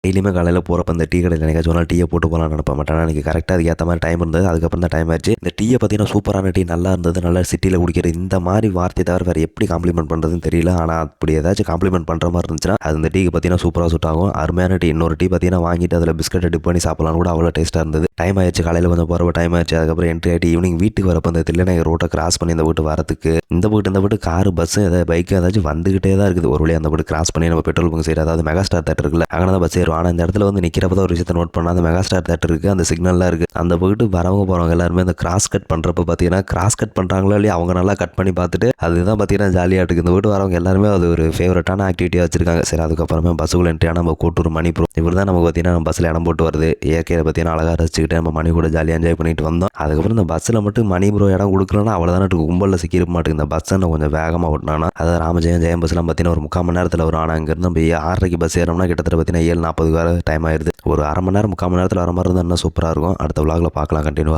டெய்லியுமே காலையில் போகிறப்ப இந்த டீ கடையில் எனக்கு சொன்னால் டீயை போட்டு போகலான்னு நினைப்பேன். பட் ஆனால் எனக்கு கரெக்டாக அதுக்கேற்ற மாதிரி டைம் இருந்தது. அதுக்கப்புறம் தான் டைம் ஆச்சு. இந்த டீயை பார்த்தீங்கன்னா சூப்பரான டீ, நல்லா இருந்தது, நல்லா சிட்டியில் குடிக்கிறது, இந்த மாதிரி வார்த்தை தவிர வேறு எப்படி காம்ப்ளிமெண்ட் பண்ணுறதுன்னு தெரியல. ஆனால் அப்படி ஏதாச்சும் காம்ப்ளிமெண்ட் பண்ணுற மாதிரி இருந்துச்சுன்னா அது இந்த டீக்கு பார்த்தீங்கன்னா சூப்பராக சூட் ஆகும். அருமையான டீ. இன்னொரு டீ பார்த்தீங்கன்னா வாங்கிட்டு அதில் பிஸ்கட்டை டிப் பண்ணி சாப்பிடலாம் கூட, அவ்வளோ டேஸ்ட்டாக இருந்தது. டைம் ஆயிடுச்சு, காலையில் கொஞ்சம் போகிறப்ப டைம் ஆயிடுச்சு. அதுக்கப்புறம் என்ட்ரி ஆகிட்டு ஈவினிங் வீட்டுக்கு வரப்போ அந்த தெரியல நான் ரோட்டை கிராஸ் பண்ணி இந்த வீட்டு வரத்துக்கு இந்த வீட்டு காரு பஸ்ஸு ஏதாவது பைக்கு ஏதாச்சும் வந்துகிட்டே தான் இருக்குது. ஒரு வழியாக அந்த வீட்டு கிராஸ் பண்ணி நம்ம பெட்ரோல் பங்க் சைடு, அதாவது மெகா ஸ்டார் தேட்டர் இருக்குல்ல, அங்கே தான் பஸ் ஏறும். ஆனால் இந்த இடத்துல வந்து நிற்கிறப்ப தான் ஒரு விஷயத்தை நோட் பண்ணால் அந்த மெகா ஸ்டார் தேட்டர் இருக்குது, அந்த சிக்னல்லாம் இருக்குது. அந்த வீட்டு வரவங்க போகிறவங்க எல்லாருமே அந்த கிராஸ் கட் பண்ணுறப்ப பார்த்தீங்கன்னா கிராஸ் கட் பண்ணுறாங்களோ இல்லையா அவங்க நல்லா கட் பண்ணி பார்த்துட்டு அதுதான் பார்த்தீங்கன்னா ஜாலியாக இருக்குது. இந்த வீட்டு வரவங்க எல்லாருமே அது ஒரு ஃபேவரட்டான ஆக்டிவிட்டியாக வச்சிருக்காங்க. சரி, அதுக்கப்புறமே பஸ்ஸுக்குள்ள என்ட்ரியான நம்ம கோட்டூர் மணி ப்ரோ இவர் தான் நமக்கு பார்த்தீங்கன்னா நம்ம பஸ்ஸில் இடம் போட்டு வருது. இயற்கையை பார்த்தீங்கன்னா அழகாக ரசிச்சுக்கிட்டு நம்ம மணி கூட ஜாலியாக என்ஜாய் பண்ணிட்டு வந்தோம். அதுக்கப்புறம் இந்த பஸ்ஸில் மட்டும் மணி ப்ரோ இடம் கொடுக்கலன்னா அவ்வளோதானே கும்பலில் சிக்கிருக்க மாட்டேங்குது. இந்த பஸ்ஸை நான் கொஞ்சம் வேகமாக ஓட்டினானா அதாவது ஜெயம் பஸ்லாம் பார்த்தீங்கன்னா ஒரு 3/4 மணி நேரத்தில் வரும். ஆனால் அங்கேருந்து நம்ம 6:30 பஸ் ஏறோம்னா கிட்டத்தட்ட பார்த்தீங்கன்னா 7:40 வர டைம் ஆயிடுது. ஒரு 1/2 மணி நேரம் 3/4 மணி நேரத்தில் வர மாதிரி இருந்தால் இன்னும் சூப்பராக இருக்கும். அடுத்த விலாகில் பார்க்கலாம் கண்டினியூவாக.